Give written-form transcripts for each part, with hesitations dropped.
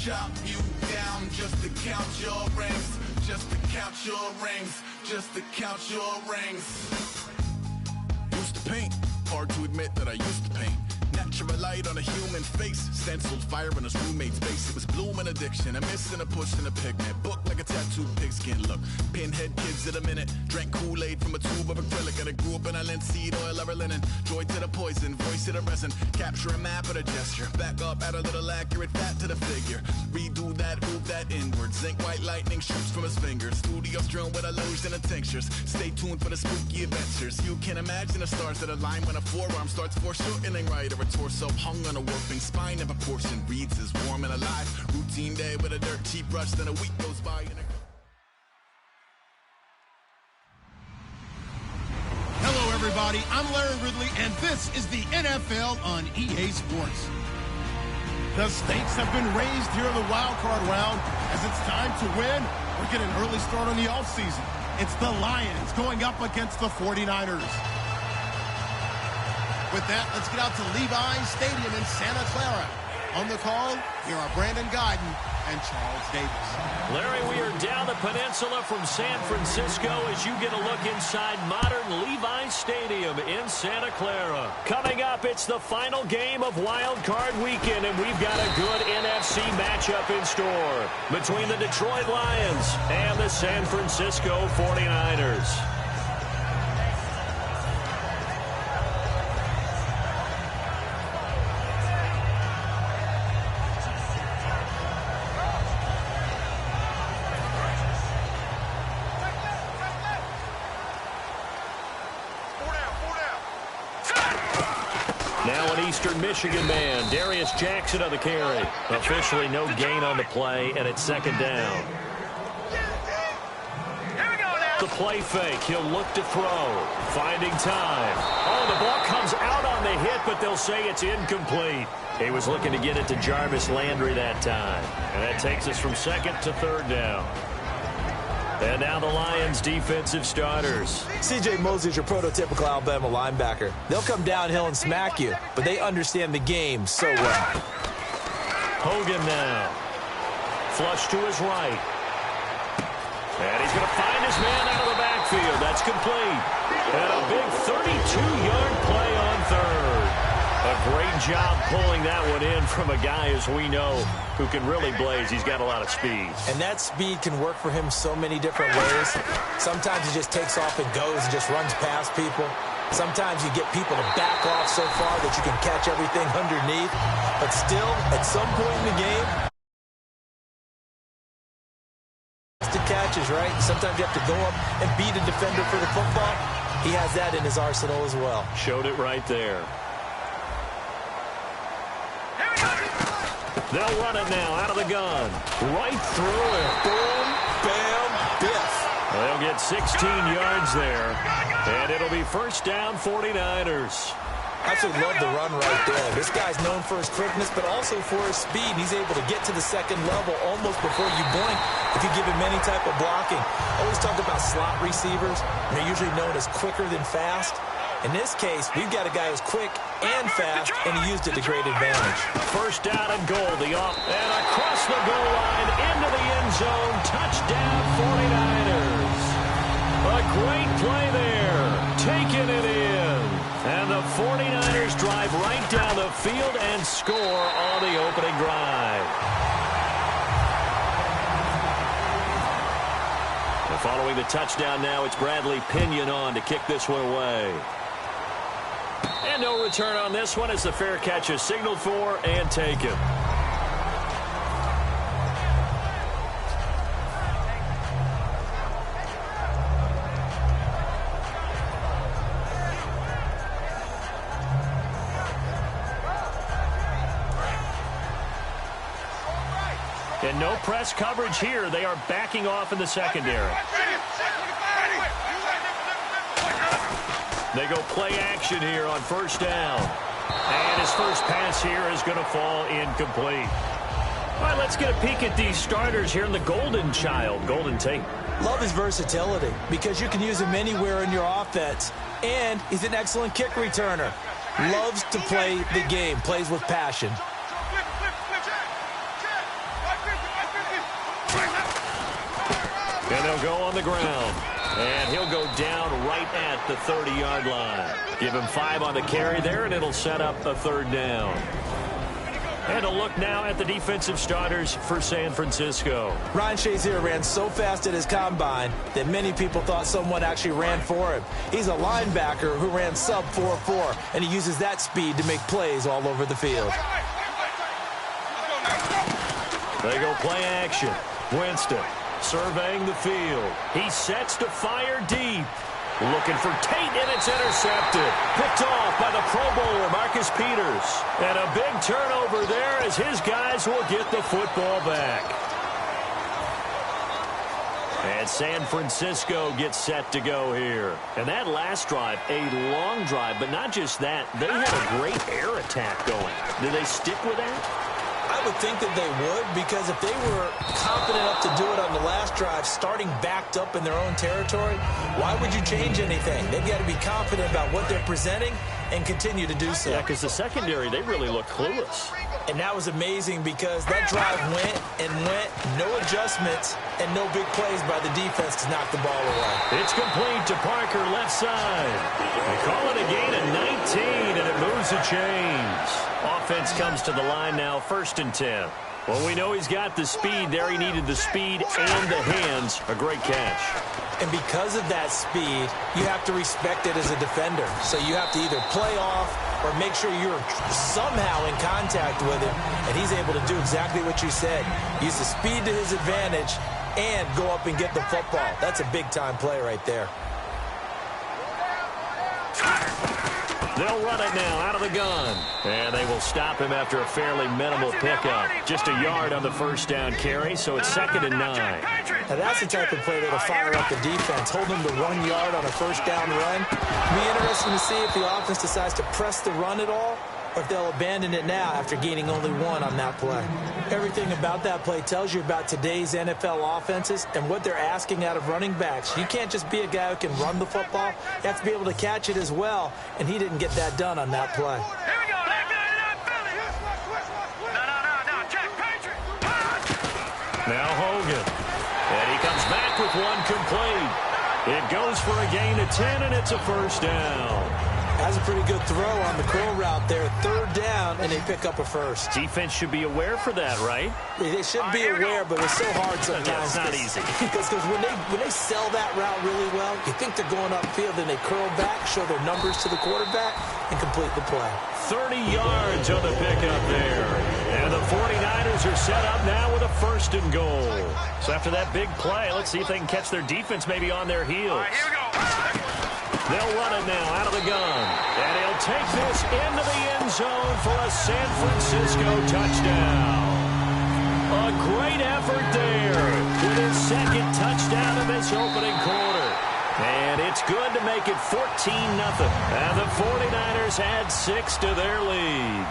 chop you down just to count your rings, just to count your rings, just to count your rings. Used to paint, hard to admit that I used to paint. Natural light on a human face, stenciled fire in his roommate's face. It was bloom and addiction, a miss and a push and a pigment. Book like a tattooed pigskin look. Pinhead kids in a minute. Drank Kool-Aid from a tube of acrylic. And I grew up in a linseed oil ever linen. Joy to the poison, voice to the resin. Capture a map of a gesture. Back up, add a little accurate fat to the figure. Redo that, move that inward. Zinc white lightning shoots from his fingers. Studio strewn with illusion and tinctures. Stay tuned for the spooky adventures. You can imagine the stars that align when a forearm starts foreshortening right, or a torso hung on a warping spine of a portion reads as warm and alive. Routine day with a dirt cheap brush, then a week goes by and Hello everybody, I'm Larry Ridley and this is the NFL on EA Sports. The stakes have been raised here in the wild card round as it's time to win or get an early start on the offseason. It's the Lions going up against the 49ers. With that, let's get out to Levi's Stadium in Santa Clara. On the call, here are Brandon Guyton and Charles Davis. Larry, we are down the peninsula from San Francisco as you get a look inside modern Levi's Stadium in Santa Clara. Coming up, it's the final game of Wild Card Weekend, and we've got a good NFC matchup in store between the Detroit Lions and the San Francisco 49ers. Now an Eastern Michigan man, Darius Jackson on the carry. Officially no gain on the play, and it's second down. The play fake, he'll look to throw. Finding time. Oh, the ball comes out on the hit, but they'll say it's incomplete. He was looking to get it to Jarvis Landry that time. And that takes us from second to third down. And now the Lions' defensive starters. C.J. Mosley's your prototypical Alabama linebacker. They'll come downhill and smack you, but they understand the game so well. Hogan now. Flush to his right. And he's going to find his man out of the backfield. That's complete. And a big 32-yard play on third. A great job pulling that one in from a guy, as we know, who can really blaze. He's got a lot of speed. And that speed can work for him so many different ways. Sometimes he just takes off and goes and just runs past people. Sometimes you get people to back off so far that you can catch everything underneath. But still, at some point in the game, the catches, right? Sometimes you have to go up and beat a defender for the football. He has that in his arsenal as well. Showed it right there. They'll run it now out of the gun. Right through it. Boom, bam, biff. They'll get 16 yards there. And it'll be first down 49ers. I absolutely love the run right there. This guy's known for his quickness, but also for his speed. He's able to get to the second level almost before you blink if you give him any type of blocking. I always talk about slot receivers. They're usually known as quicker than fast. In this case, we've got a guy who's quick and fast, and he used it to great advantage. First down and goal. And across the goal line into the end zone. Touchdown 49ers. A great play there. Taking it in. And the 49ers drive right down the field and score on the opening drive. And following the touchdown now, it's Bradley Pinion on to kick this one away. And no return on this one as the fair catch is signaled for and taken. And no press coverage here. They are backing off in the secondary. They go play action here on first down. And his first pass here is going to fall incomplete. All right, let's get a peek at these starters here in the Golden Child, Golden Tate. Love his versatility because you can use him anywhere in your offense. And he's an excellent kick returner. Loves to play the game, plays with passion. He'll go on the ground. And he'll go down right at the 30-yard line. Give him 5 on the carry there, and it'll set up a 3rd down. And a look now at the defensive starters for San Francisco. Ryan Shazier ran so fast at his combine that many people thought someone actually ran for him. He's a linebacker who ran sub 4.4, and he uses that speed to make plays all over the field. They go play action. Winston surveying the field. He sets to fire deep. Looking for Tate, and it's intercepted. Picked off by the Pro Bowler, Marcus Peters. And a big turnover there as his guys will get the football back. And San Francisco gets set to go here. And that last drive, a long drive, but not just that. They had a great air attack going. Do they stick with that? I would think that they would, because if they were confident enough to do it on the last drive, starting backed up in their own territory, why would you change anything? They've got to be confident about what they're presenting and continue to do so. Yeah, because the secondary, they really look clueless. And that was amazing because that drive went and went, no adjustments, and no big plays by the defense to knock the ball away. It's complete to Parker, left side. They call it a gain of 19, and it moves the chains. Offense comes to the line now, 1st and 10. Well, we know he's got the speed there. He needed the speed and the hands. A great catch. And because of that speed, you have to respect it as a defender. So you have to either play off or make sure you're somehow in contact with him. And he's able to do exactly what you said. Use the speed to his advantage and go up and get the football. That's a big-time play right there. They'll run it now out of the gun. And they will stop him after a fairly minimal pickup. Just a yard on the 1st down carry, so it's 2nd and 9. Now that's the type of play that'll fire up the defense. Hold them to 1 yard on a 1st down run. It'll be interesting to see if the offense decides to press the run at all, or if they'll abandon it now after gaining only 1 on that play. Everything about that play tells you about today's NFL offenses and what they're asking out of running backs. You can't just be a guy who can run the football. You have to be able to catch it as well, and he didn't get that done on that play. Now Hogan. And he comes back with 1 complete. It goes for a gain of 10, and it's a 1st down. That's a pretty good throw on the curl route there. 3rd down, and they pick up a 1st. Defense should be aware for that, right? They should be aware, but it's so hard sometimes. Yeah, it's not easy. Because when they sell that route really well, you think they're going upfield, then they curl back, show their numbers to the quarterback, and complete the play. 30 yards on the pickup there. And the 49ers are set up now with a 1st and goal. So after that big play, let's see if they can catch their defense maybe on their heels. All right, here we go. They'll run it now out of the gun. And he'll take this into the end zone for a San Francisco touchdown. A great effort there with his 2nd touchdown of this opening quarter. And it's good to make it 14-0. And the 49ers add 6 to their lead.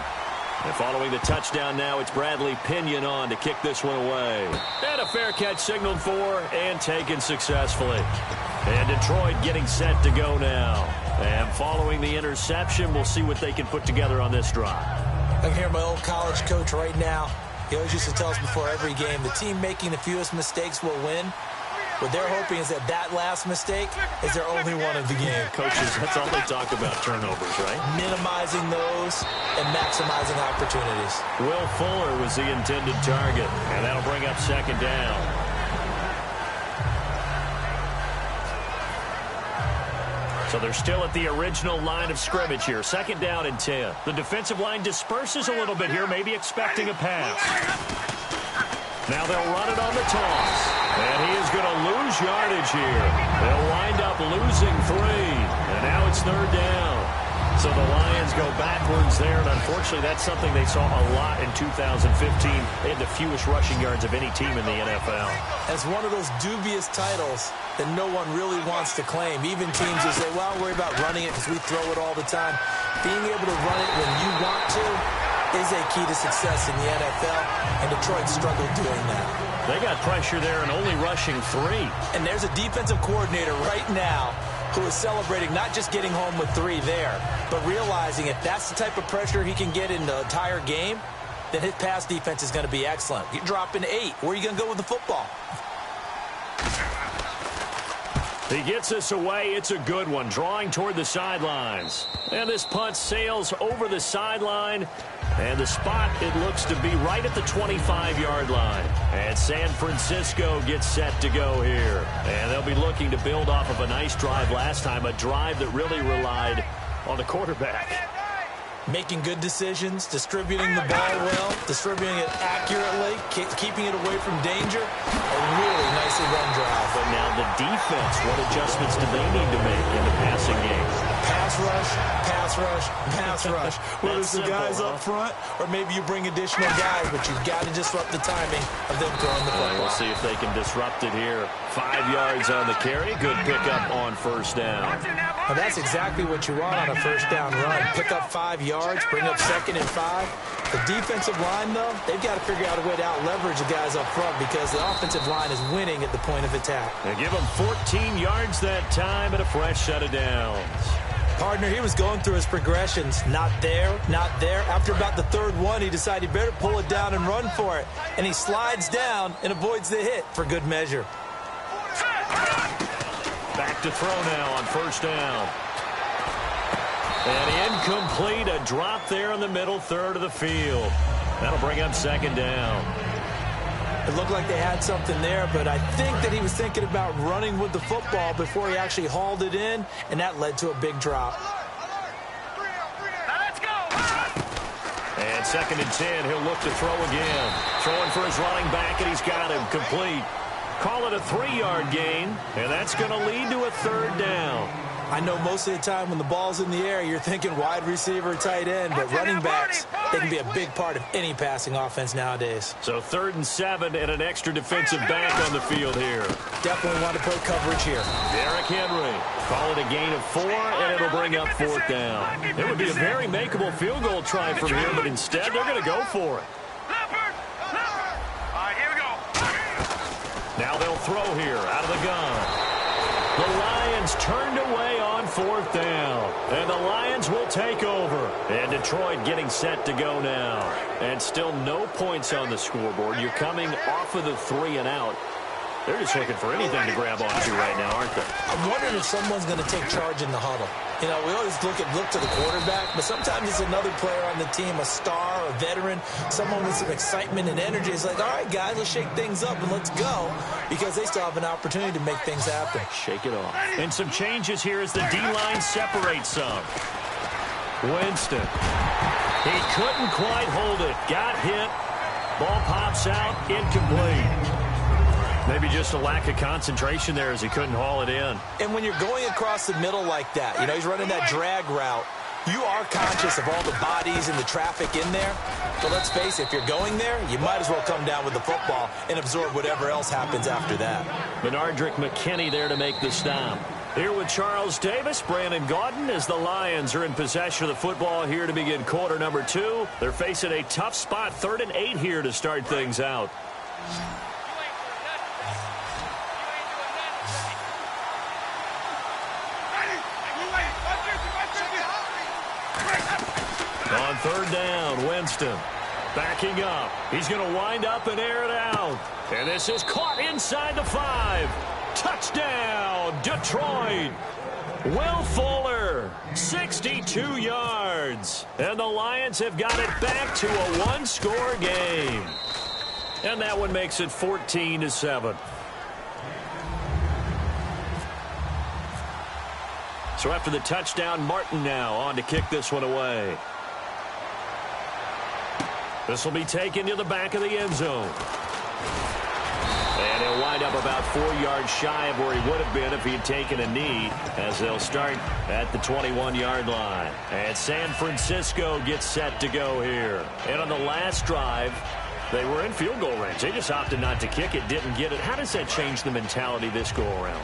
And following the touchdown now, it's Bradley Pinion on to kick this one away. And a fair catch signaled for and taken successfully. And Detroit getting set to go now. And following the interception, we'll see what they can put together on this drive. I can hear my old college coach right now. He always used to tell us before every game, the team making the fewest mistakes will win. What they're hoping is that last mistake is their only one of the game. Coaches, that's all they talk about, turnovers, right? Minimizing those and maximizing opportunities. Will Fuller was the intended target, and that'll bring up 2nd down. So they're still at the original line of scrimmage here. 2nd down and 10. The defensive line disperses a little bit here, maybe expecting a pass. Now they'll run it on the toss. And he is going to lose yardage here. They'll wind up losing 3. And now it's 3rd down. So the Lions go backwards there, and unfortunately that's something they saw a lot in 2015. They had the fewest rushing yards of any team in the NFL. That's one of those dubious titles that no one really wants to claim. Even teams who say, well, I'll worry about running it because we throw it all the time. Being able to run it when you want to is a key to success in the NFL, and Detroit struggled doing that. They got pressure there and only rushing 3. And there's a defensive coordinator right now who is celebrating not just getting home with 3 there, but realizing if that's the type of pressure he can get in the entire game, then his pass defense is going to be excellent. You're dropping 8. Where are you going to go with the football? He gets this away. It's a good one, drawing toward the sidelines. And this punt sails over the sideline. And the spot, it looks to be right at the 25-yard line. And San Francisco gets set to go here. And they'll be looking to build off of a nice drive last time, a drive that really relied on the quarterback. Making good decisions, distributing the ball well, distributing it accurately, keeping it away from danger. A really nicely run drive. But now the defense, what adjustments do they need to make in the passing game? Pass rush, pass rush, pass rush. Whether it's the guys up front or maybe you bring additional guys, but you've got to disrupt the timing of them throwing the football. We'll see if they can disrupt it here. 5 yards on the carry. Good pickup on first down. Now that's exactly what you want on a first down run. Pick up 5 yards, bring up 2nd and 5. The defensive line, though, they've got to figure out a way to out-leverage the guys up front because the offensive line is winning at the point of attack. They give them 14 yards that time and a fresh set of downs. Partner, he was going through his progressions. Not there, not there. After about the 3rd one, he decided he better pull it down and run for it. And he slides down and avoids the hit for good measure. Back to throw now on first down. And incomplete, a drop there in the middle third of the field. That'll bring up 2nd down. It looked like they had something there, but I think that he was thinking about running with the football before he actually hauled it in, and that led to a big drop. And 2nd and 10, he'll look to throw again. Throwing for his running back, and he's got him complete. Call it a 3-yard gain, and that's going to lead to a 3rd down. I know most of the time when the ball's in the air, you're thinking wide receiver, tight end, but running backs, they can be a big part of any passing offense nowadays. So 3rd and 7 and an extra defensive back on the field here. Definitely want to play coverage here. Derrick Henry, call it a gain of 4, and it'll bring up 4th down. It would be a very makeable field goal try from here, but instead they're going to go for it. Now they'll throw here out of the gun. The Lions turned away on 4th down. And the Lions will take over. And Detroit getting set to go now. And still no points on the scoreboard. You're coming off of the 3 and out. They're just looking for anything to grab onto right now, aren't they? I'm wondering if someone's going to take charge in the huddle. You know, we always look to the quarterback, but sometimes it's another player on the team, a star, a veteran, someone with some excitement and energy. It's like, all right, guys, let's shake things up and let's go, because they still have an opportunity to make things happen. Shake it off. And some changes here as the D-line separates some. Winston. He couldn't quite hold it. Got hit. Ball pops out. Incomplete. Maybe just a lack of concentration there as he couldn't haul it in. And when you're going across the middle like that, you know, he's running that drag route, you are conscious of all the bodies and the traffic in there. But let's face it, if you're going there, you might as well come down with the football and absorb whatever else happens after that. Benardrick McKinney there to make the stop. Here with Charles Davis, Brandon Gaudin, as the Lions are in possession of the football here to begin quarter number 2. They're facing a tough spot, 3rd and 8 here to start things out. On 3rd down, Winston backing up. He's going to wind up and air it out. And this is caught inside the 5. Touchdown, Detroit. Will Fuller, 62 yards. And the Lions have got it back to a 1-score game. And that one makes it 14-7. So after the touchdown, Martin now on to kick this one away. This will be taken to the back of the end zone. And he'll wind up about 4 yards shy of where he would have been if he had taken a knee, as they'll start at the 21-yard line. And San Francisco gets set to go here. And on the last drive, they were in field goal range. They just opted not to kick it, didn't get it. How does that change the mentality this go-around?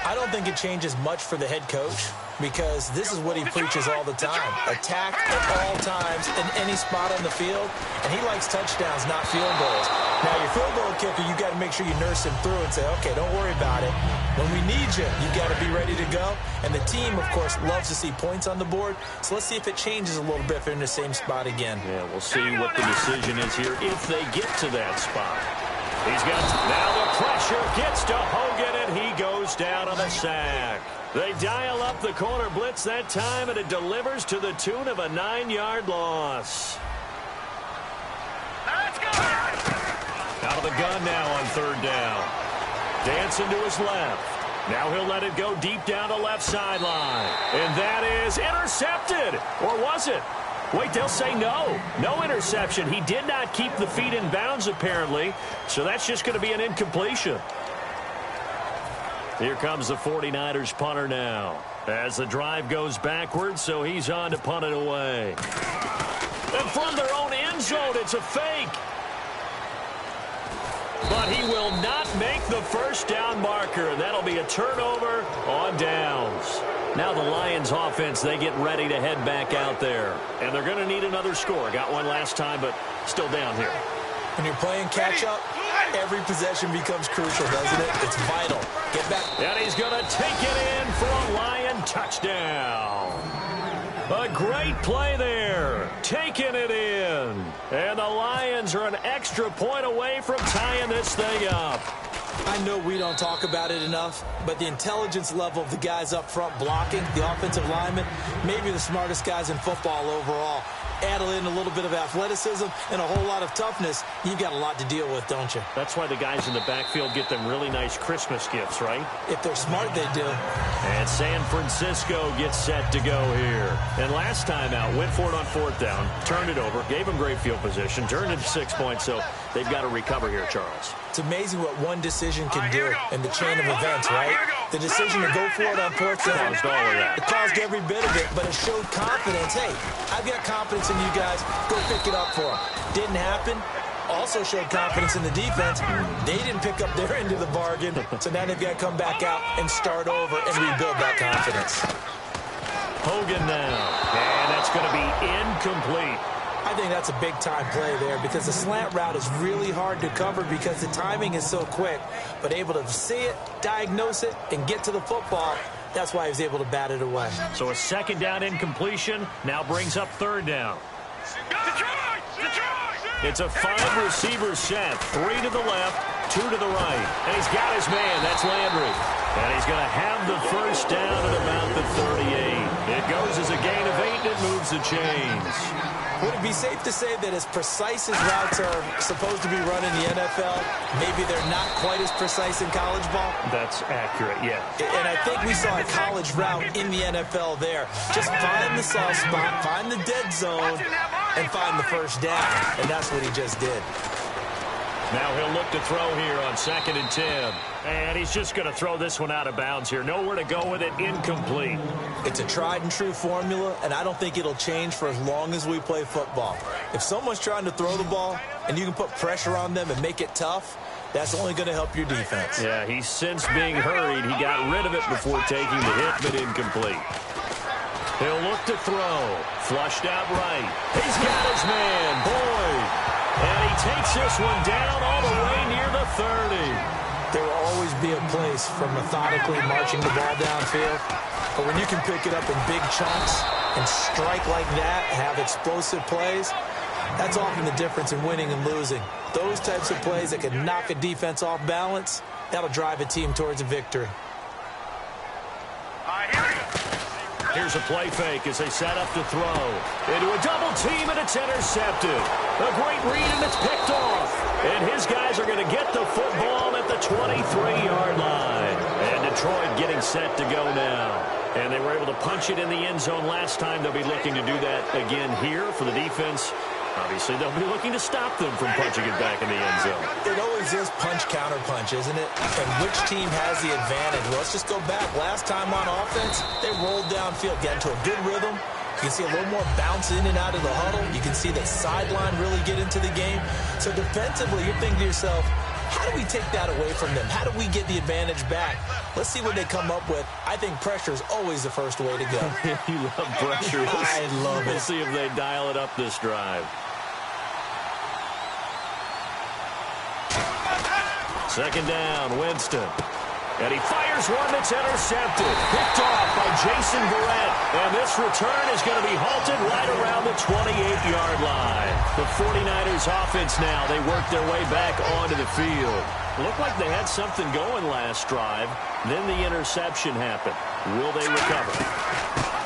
I don't think it changes much for the head coach, because this is what he preaches all the time. Attack at all times in any spot on the field, and he likes touchdowns, not field goals. Now, your field goal kicker, you got to make sure you nurse him through and say, okay, don't worry about it. When we need you, you got to be ready to go. And the team, of course, loves to see points on the board, so let's see if it changes a little bit if they're in the same spot again. Yeah, we'll see what the decision is here if they get to that spot. Now the pressure gets to Hogan, and he goes down on the sack. They dial up the corner blitz that time, and it delivers to the tune of a 9-yard loss. Let's go! Out of the gun now on third down. Dancing to his left. Now he'll let it go deep down the left sideline. And that is intercepted. Or was it? Wait, they'll say no. No interception. He did not keep the feet in bounds, apparently. So that's just going to be an incompletion. Here comes the 49ers punter now. As the drive goes backwards, so he's on to punt it away. And from their own end zone, it's a fake. But he will not make the first down marker, and that'll be a turnover on downs. Now the Lions offense, they get ready to head back out there. And they're going to need another score. Got one last time, but still down here. When you're playing catch-up, every possession becomes crucial, doesn't it? It's vital. Get back. And he's going to take it in for a Lion touchdown. A great play there. Taking it in. And the Lions are an extra point away from tying this thing up. I know we don't talk about it enough, but the intelligence level of the guys up front blocking, the offensive linemen, maybe the smartest guys in football overall. Add in a little bit of athleticism and a whole lot of toughness, you've got a lot to deal with, don't you? That's why the guys in the backfield get them really nice Christmas gifts, right? If they're smart, they do. And San Francisco gets set to go here. And last time out, went for it on fourth down, turned it over, gave them great field position, turned it to 6 points, so they've got to recover here, Charles. It's amazing what one decision can do in the chain of events, right? The decision to go for it on fourth down, Caused all of that. it caused every bit of it, but it showed confidence. Hey, I've got confidence in you guys. Go pick it up for them. Didn't happen. Also showed confidence in the defense. They didn't pick up their end of the bargain, so now they've got to come back out and start over and rebuild that confidence. Hogan now. And that's going to be incomplete. I think that's a big-time play there because the slant route is really hard to cover because the timing is so quick. But able to see it, diagnose it, and get to the football, that's why he was able to bat it away. So a second down incompletion now brings up third down. It's a 5-receiver set. 3 to the left, 2 to the right. And he's got his man. That's Landry. And he's going to have the first down at about the 38. It goes as a gain of 8, and it moves the chains. Would it be safe to say that as precise as routes are supposed to be run in the NFL, maybe they're not quite as precise in college ball? That's accurate, yeah. And I think we saw a college route in the NFL there. Just find the soft spot, find the dead zone, and find the first down. And that's what he just did. Now he'll look to throw here on 2nd and 10. And he's just going to throw this one out of bounds here. Nowhere to go with it. Incomplete. It's a tried-and-true formula, and I don't think it'll change for as long as we play football. If someone's trying to throw the ball and you can put pressure on them and make it tough, that's only going to help your defense. Yeah, he's since being hurried. He got rid of it before taking the hit, but incomplete. He'll look to throw. Flushed out right. He's got his man, Boyd. And he takes this one down all the way near the 30. There will always be a place for methodically marching the ball downfield. But when you can pick it up in big chunks and strike like that, have explosive plays, that's often the difference in winning and losing. Those types of plays that can knock a defense off balance, that'll drive a team towards a victory. Here's a play fake as they set up to throw. Into a double team, and it's intercepted. A great read, and it's picked off. And his guys are going to get the football at the 23-yard line. And Detroit getting set to go now. And they were able to punch it in the end zone last time. They'll be looking to do that again here for the defense. Obviously, they'll be looking to stop them from punching it back in the end zone. It always is punch-counter-punch, isn't it? And which team has the advantage? Well, let's just go back. Last time on offense, they rolled downfield, got into a good rhythm. You can see a little more bounce in and out of the huddle. You can see the sideline really get into the game. So defensively, you're thinking to yourself, how do we take that away from them? How do we get the advantage back? Let's see what they come up with. I think pressure is always the first way to go. You love pressure. I love it. We'll see if they dial it up this drive. Second down, Winston. And he fires one that's intercepted. Picked off by Jason Verrett. And this return is going to be halted right around the 28-yard line. The 49ers offense now, they work their way back onto the field. Looked like they had something going last drive. Then the interception happened. Will they recover?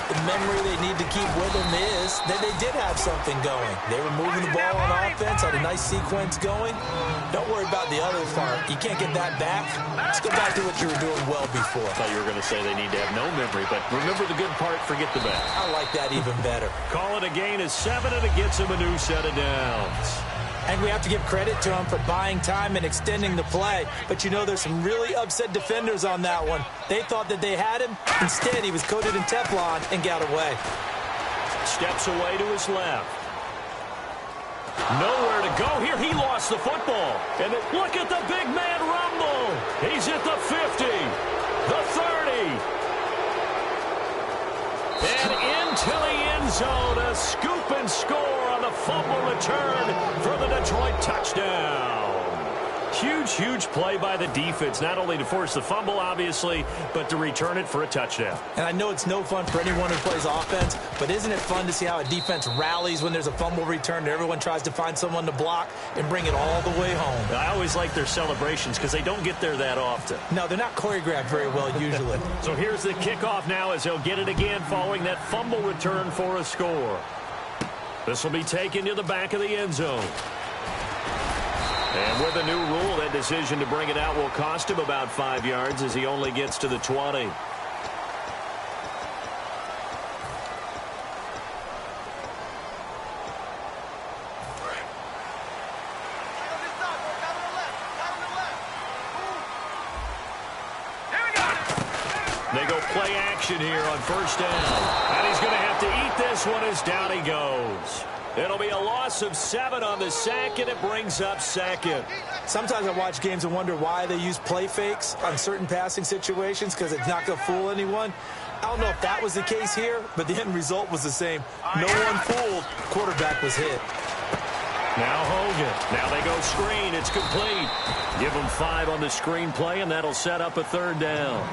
The memory they need to keep with them is that they did have something going. They were moving the ball on offense, had a nice sequence going. Don't worry about the other part. You can't get that back. Let's go back to what you were doing well before. I thought you were going to say they need to have no memory, but remember the good part, forget the bad. I like that even better. Call it a gain of 7, and it gets him a new set of downs. And we have to give credit to him for buying time and extending the play. But you know there's some really upset defenders on that one. They thought that they had him. Instead, he was coated in Teflon and got away. Steps away to his left. Nowhere to go here. He lost the football. And look at the big man rumble. He's at the 50, the 30. And into the end zone, a scoop and score on the fumble return for the Detroit touchdown. Huge, huge play by the defense, not only to force the fumble, obviously, but to return it for a touchdown. And I know it's no fun for anyone who plays offense, but isn't it fun to see how a defense rallies when there's a fumble return and everyone tries to find someone to block and bring it all the way home? I always like their celebrations because they don't get there that often. No, they're not choreographed very well usually. So here's the kickoff now as they'll get it again following that fumble return for a score. This will be taken to the back of the end zone. And with a new rule, that decision to bring it out will cost him about 5 yards as he only gets to the 20. They go play action here on first down. And he's going to have to eat this one as down he goes. It'll be a loss of 7 on the sack, and it brings up second. Sometimes I watch games and wonder why they use play fakes on certain passing situations because it's not going to fool anyone. I don't know if that was the case here, but the end result was the same. No one fooled. Quarterback was hit. Now Hogan. Now they go screen. It's complete. Give them 5 on the screen play, and that'll set up a third down.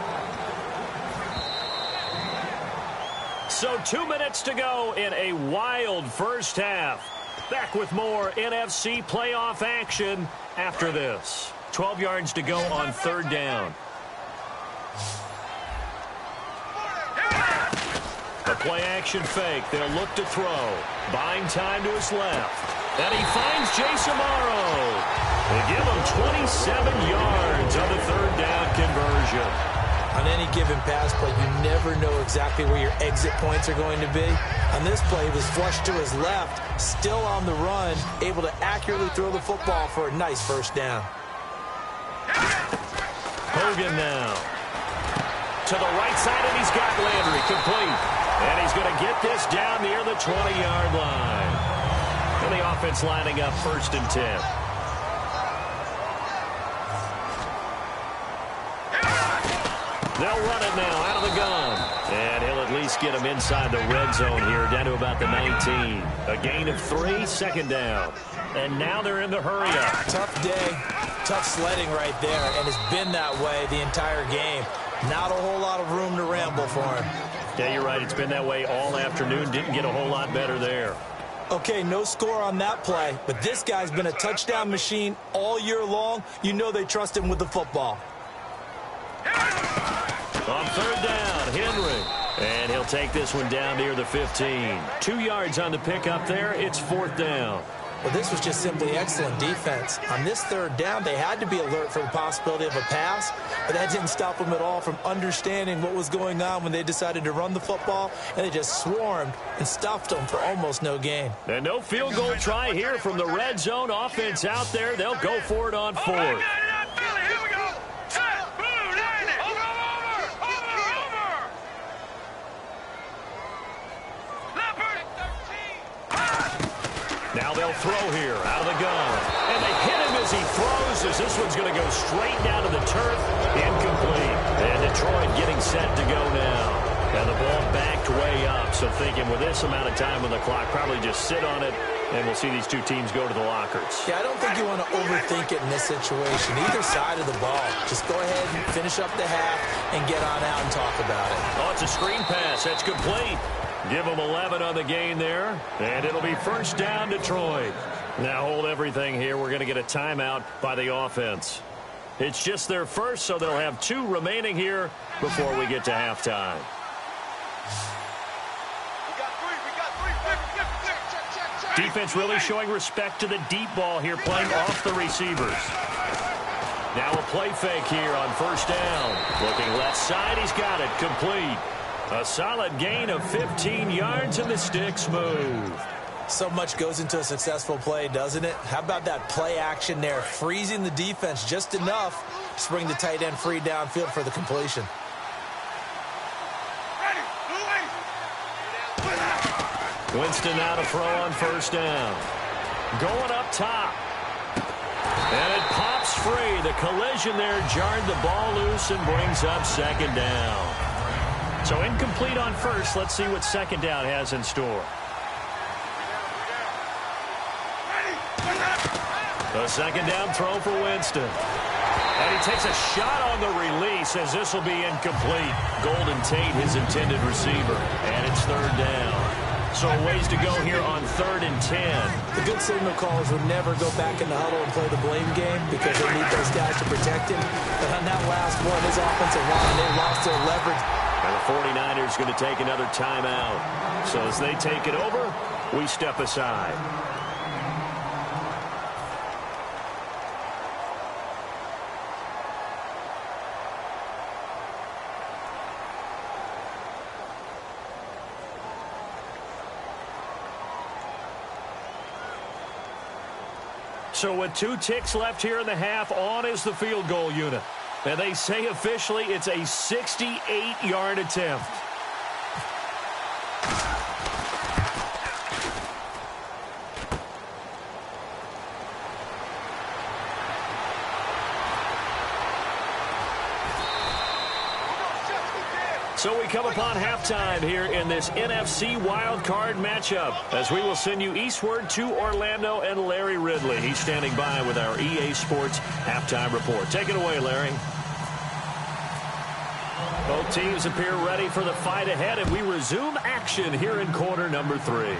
So 2 minutes to go in a wild first half. Back with more NFC playoff action after this. 12 yards to go on third down. The play action fake. They'll look to throw. Buying time to his left. And he finds Jason Morrow. They give him 27 yards on the third down conversion. On any given pass play, you never know exactly where your exit points are going to be. On this play, he was flushed to his left, still on the run, able to accurately throw the football for a nice first down. Hogan now. To the right side, and he's got Landry complete. And he's going to get this down near the 20-yard line. And the offense lining up first and 10. They'll run it now out of the gun. And he'll at least get him inside the red zone here, down to about the 19. A gain of 3, second down. And now they're in the hurry-up. Tough day, tough sledding right there, and it's been that way the entire game. Not a whole lot of room to ramble for him. Yeah, you're right. It's been that way all afternoon. Didn't get a whole lot better there. Okay, no score on that play, but this guy's been a touchdown machine all year long. You know they trust him with the football. On third down, Henry. And he'll take this one down near the 15. 2 yards on the pickup there. It's fourth down. Well, this was just simply excellent defense. On this third down, they had to be alert for the possibility of a pass, but that didn't stop them at all from understanding what was going on when they decided to run the football, and they just swarmed and stuffed them for almost no gain. And no field goal try here from the red zone offense out there. They'll go for it on fourth. Now they'll throw here out of the gun. And they hit him as he throws, as this one's going to go straight down to the turf. Incomplete. And Detroit getting set to go now. And the ball backed way up. So thinking with this amount of time on the clock, probably just sit on it And we'll see these two teams go to the lockers. Yeah, I don't think you want to overthink it in this situation. Either side of the ball. Just go ahead and finish up the half and get on out and talk about it. Oh, it's a screen pass. That's complete. Give them 11 on the gain there. And it'll be first down, Detroit. Now hold everything here. We're going to get a timeout by the offense. It's just their first, so they'll have 2 remaining here before we get to halftime. Defense really showing respect to the deep ball here, playing off the receivers. Now a play fake here on first down. Looking left side, he's got it, complete. A solid gain of 15 yards, and the sticks move. So much goes into a successful play, doesn't it? How about that play action there, freezing the defense just enough to bring the tight end free downfield for the completion. Winston now to throw on first down. Going up top. And it pops free. The collision there jarred the ball loose and brings up second down. So incomplete on first. Let's see what second down has in store. A second down throw for Winston. And he takes a shot on the release as this will be incomplete. Golden Tate, his intended receiver. And it's third down. So a ways to go here on 3rd and 10. The good signal callers would never go back in the huddle and play the blame game because they need those guys to protect him. But on that last one, his offensive line, they lost their leverage. And the 49ers going to take another timeout. So as they take it over, we step aside. So with 2 ticks left here in the half, on is the field goal unit. And they say officially it's a 68-yard attempt. So we come upon halftime here in this NFC wildcard matchup as we will send you eastward to Orlando and Larry Ridley. He's standing by with our EA Sports halftime report. Take it away, Larry. Both teams appear ready for the fight ahead, and we resume action here in quarter number 3.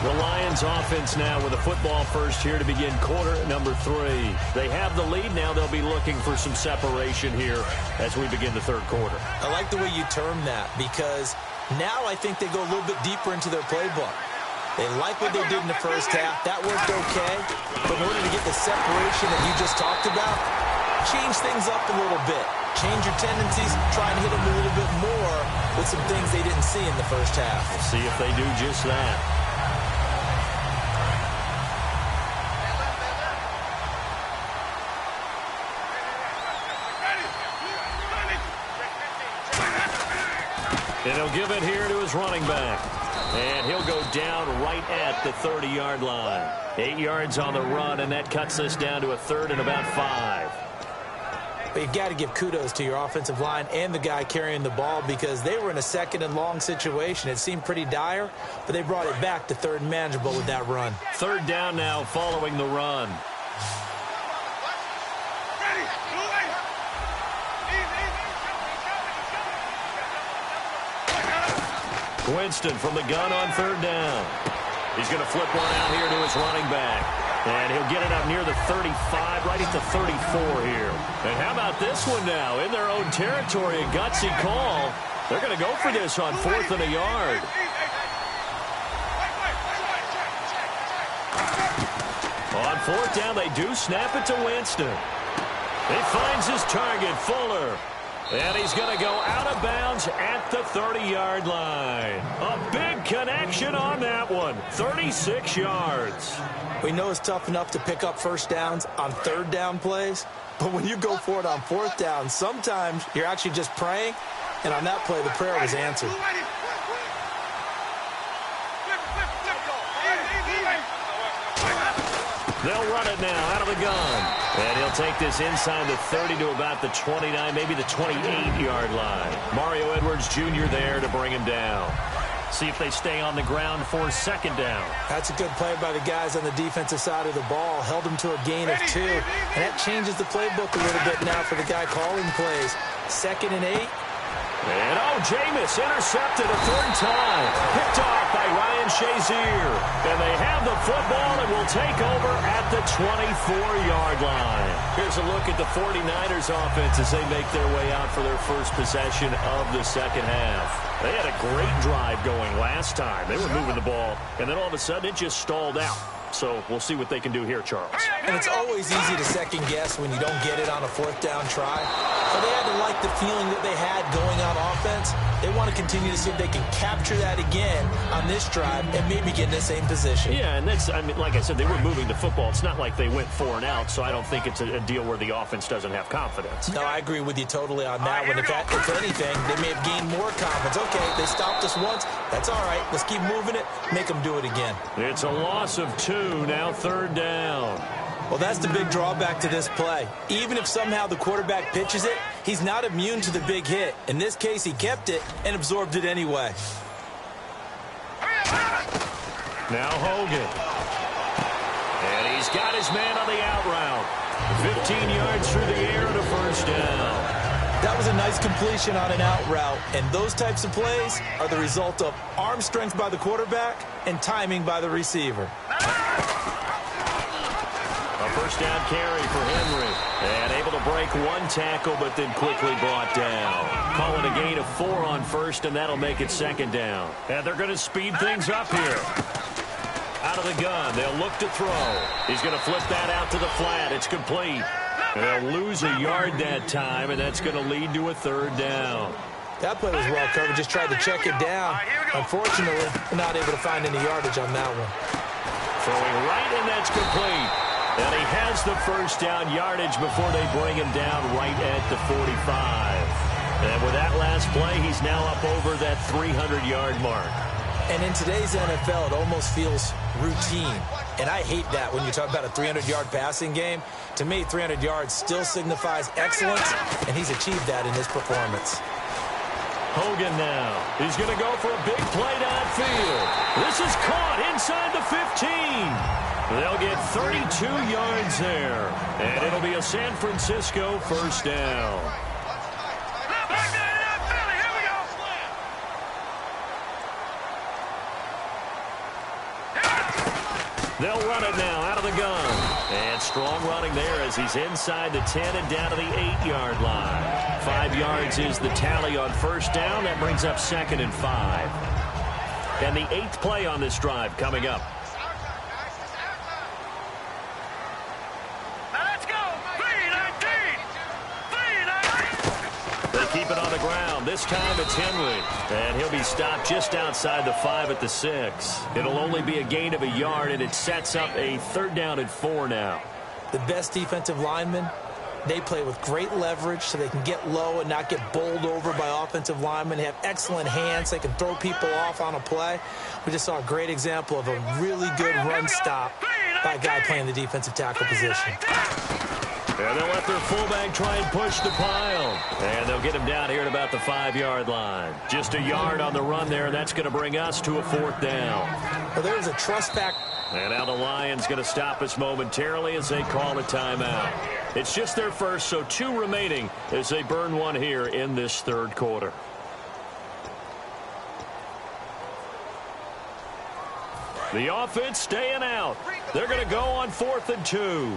The Lions offense now with a football first here to begin quarter number 3. They have the lead now. They'll be looking for some separation here as we begin the third quarter. I like the way you term that because now I think they go a little bit deeper into their playbook. They like what they did in the first half. That worked okay. But in order to get the separation that you just talked about, change things up a little bit. Change your tendencies. Try and hit them a little bit more with some things they didn't see in the first half. We'll see if they do just that. And he'll give it here to his running back. And he'll go down right at the 30-yard line. 8 yards on the run, and that cuts us down to a 3rd and about 5. But you've got to give kudos to your offensive line and the guy carrying the ball because they were in a 2nd and long situation. It seemed pretty dire, but they brought it back to 3rd and manageable with that run. 3rd down now following the run. Winston from the gun on 3rd down. He's going to flip one out here to his running back. And he'll get it up near the 35, right at the 34 here. And how about this one now? In their own territory, a gutsy call. They're going to go for this on 4th and a yard. On 4th down, they do snap it to Winston. He finds his target, Fuller. And he's going to go out of bounds at the 30-yard line. A big connection on that one. 36 yards. We know it's tough enough to pick up first downs on 3rd down plays, but when you go for it on 4th down, sometimes you're actually just praying, and on that play, the prayer was answered. They'll run it now out of the gun. And he'll take this inside the 30 to about the 29, maybe the 28-yard line. Mario Edwards Jr. there to bring him down. See if they stay on the ground for second down. That's a good play by the guys on the defensive side of the ball. Held them to a gain of 2. And that changes the playbook a little bit now for the guy calling plays. 2nd and 8. And Jameis intercepted a 3rd time. Picked off by Ryan Shazier. And they have the football and will take over at the 24-yard line. Here's a look at the 49ers offense as they make their way out for their first possession of the second half. They had a great drive going last time. They were moving the ball, and then all of a sudden it just stalled out. So we'll see what they can do here, Charles. And it's always easy to second guess when you don't get it on a 4th down try. But they had to like the feeling that they had going on offense. They want to continue to see if they can capture that again on this drive and maybe get in the same position. Yeah, and that's, I mean, like I said, they were moving the football. It's not like they went 4 and out, so I don't think it's a deal where the offense doesn't have confidence. No, I agree with you totally on that one. If anything, they may have gained more confidence. Okay, they stopped us once. That's all right. Let's keep moving it. Make them do it again. It's a loss of 2, now 3rd down. Well, that's the big drawback to this play. Even if somehow the quarterback pitches it, he's not immune to the big hit. In this case, he kept it and absorbed it anyway. Now Hogan. And he's got his man on the out route. 15 yards through the air and a 1st down. That was a nice completion on an out route, and those types of plays are the result of arm strength by the quarterback and timing by the receiver. A 1st down carry for Henry. And able to break 1 tackle, but then quickly brought down. Call it a gain of 4 on 1st, and that'll make it 2nd down. And they're going to speed things up here. Out of the gun, they'll look to throw. He's going to flip that out to the flat. It's complete. They'll lose a yard that time, and that's going to lead to a 3rd down. That play was well covered. Just tried to check it down. Unfortunately, not able to find any yardage on that one. Throwing right, and that's complete. And he has the 1st down yardage before they bring him down right at the 45. And with that last play, he's now up over that 300-yard mark. And in today's NFL, it almost feels routine. And I hate that when you talk about a 300-yard passing game. To me, 300 yards still signifies excellence, and he's achieved that in his performance. Hogan now. He's going to go for a big play downfield. This is caught inside the 15. They'll get 32 yards there. And it'll be a San Francisco 1st down. They'll run it now out of the gun. And strong running there as he's inside the 10 and down to the 8-yard line. 5 yards is the tally on 1st down. That brings up 2nd and 5. And the 8th play on this drive coming up. Keep it on the ground. This time it's Henry. And he'll be stopped just outside the 5 at the 6. It'll only be a gain of a yard, and it sets up a 3rd down and 4 now. The best defensive linemen, they play with great leverage so they can get low and not get bowled over by offensive linemen. They have excellent hands. They can throw people off on a play. We just saw a great example of a really good run stop by a guy playing the defensive tackle position. And they'll let their fullback try and push the pile. And they'll get him down here at about the 5-yard line. Just a yard on the run there, and that's going to bring us to a 4th down. Well, there's a trust back. And now the Lions going to stop us momentarily as they call a timeout. It's just their first, so 2 remaining as they burn 1 here in this 3rd quarter. The offense staying out. They're going to go on 4th and 2.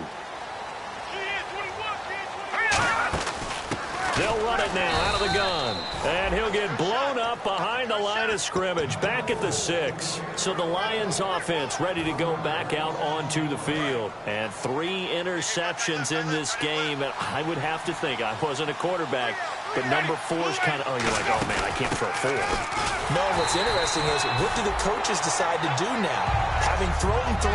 They'll run it now out of the gun. And he'll get blown up behind the line of scrimmage, back at the 6. So the Lions offense ready to go back out onto the field. And 3 interceptions in this game. And I would have to think, I wasn't a quarterback, but number 4 is kind of, you're like, oh man, I can't throw 4. No, what's interesting is, what do the coaches decide to do now? Having thrown 3,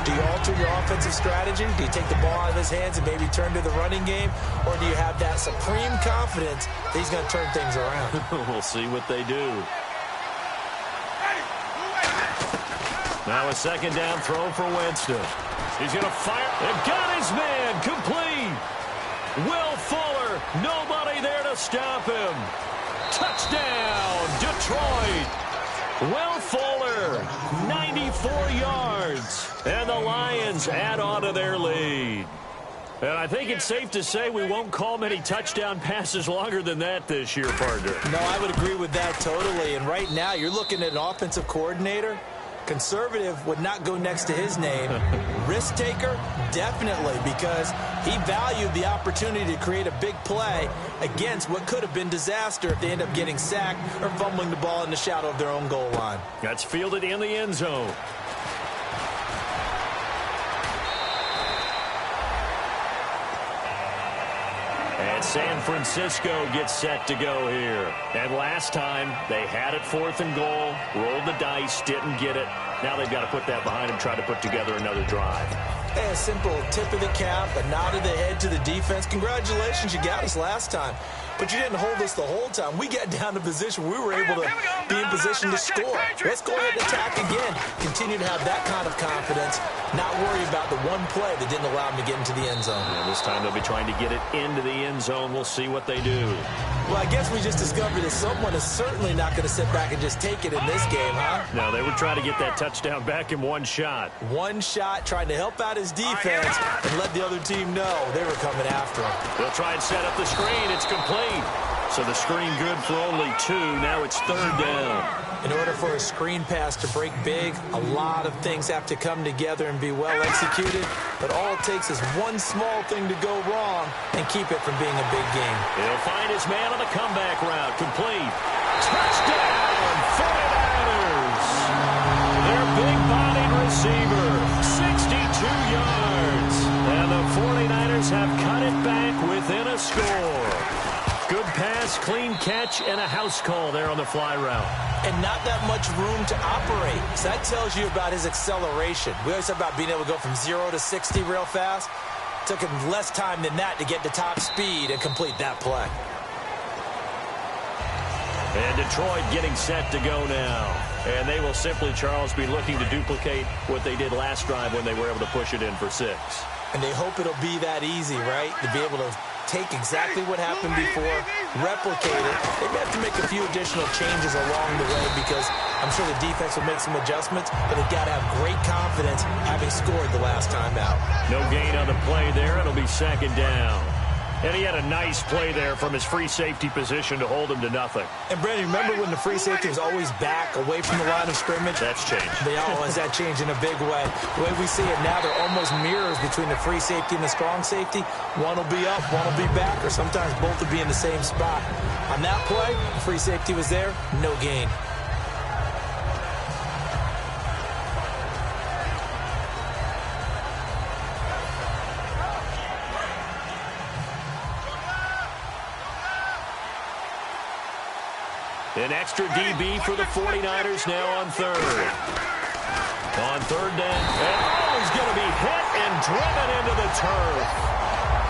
do you alter your offensive strategy? Do you take the ball out of his hands and maybe turn to the running game? Or do you have that supreme confidence that he's going to turn things around? We'll see what they do. Now a 2nd down throw for Winston. He's going to fire. They've got his man complete. Will Fuller, nobody there to stop him. Touchdown, Detroit. Will Fuller, 94 yards. And the Lions add on to their lead. And I think it's safe to say we won't call many touchdown passes longer than that this year, partner. No, I would agree with that totally. And right now, you're looking at an offensive coordinator. Conservative would not go next to his name. Risk taker, definitely, because he valued the opportunity to create a big play against what could have been disaster if they end up getting sacked or fumbling the ball in the shadow of their own goal line. That's fielded in the end zone. And San Francisco gets set to go here. And last time, they had it 4th and goal, rolled the dice, didn't get it. Now they've got to put that behind them, try to put together another drive. A simple tip of the cap, a nod of the head to the defense. Congratulations, you got us last time. But you didn't hold us the whole time. We got down to position. We were able to be in position to score. Let's go ahead and attack again. Continue to have that kind of confidence. Not worry about the one play that didn't allow them to get into the end zone. And this time they'll be trying to get it into the end zone. We'll see what they do. Well, I guess we just discovered that someone is certainly not going to sit back and just take it in this game, huh? No, they were trying to get that touchdown back in one shot. One shot, trying to help out his defense and let the other team know they were coming after him. They'll try and set up the screen. It's complete. So the screen good for only 2. Now it's 3rd down. In order for a screen pass to break big, a lot of things have to come together and be well executed. But all it takes is one small thing to go wrong and keep it from being a big game. He'll find his man on the comeback route. Complete. Touchdown, 49ers. Their big-bodied receiver, 62 yards. And the 49ers have cut it back within a score. Good pass, clean catch, and a house call there on the fly route. And not that much room to operate. So that tells you about his acceleration. We always talk about being able to go from 0 to 60 real fast. It took him less time than that to get to top speed and complete that play. And Detroit getting set to go now. And they will simply, Charles, be looking to duplicate what they did last drive when they were able to push it in for 6. And they hope it'll be that easy, right? To be able to take exactly what happened before, replicate it. They may have to make a few additional changes along the way because I'm sure the defense will make some adjustments, but they've got to have great confidence having scored the last time out. No gain on the play there. It'll be 2nd down. And he had a nice play there from his free safety position to hold him to nothing. And, Brandon, remember when the free safety was always back away from the line of scrimmage? That's changed. They always that changed in a big way. The way we see it now, they're almost mirrors between the free safety and the strong safety. One will be up, one will be back, or sometimes both will be in the same spot. On that play, the free safety was there, no gain. An extra DB for the 49ers now on 3rd. On 3rd down. And he's going to be hit and driven into the turf.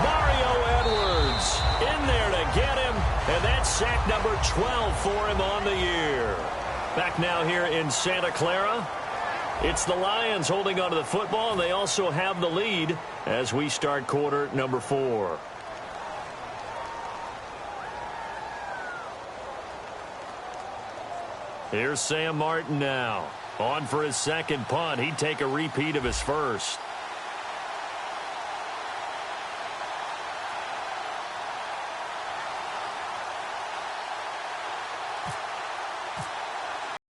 Mario Edwards in there to get him. And that's sack number 12 for him on the year. Back now here in Santa Clara. It's the Lions holding onto the football, and they also have the lead as we start quarter number 4. Here's Sam Martin now. On for his second punt. He'd take a repeat of his first.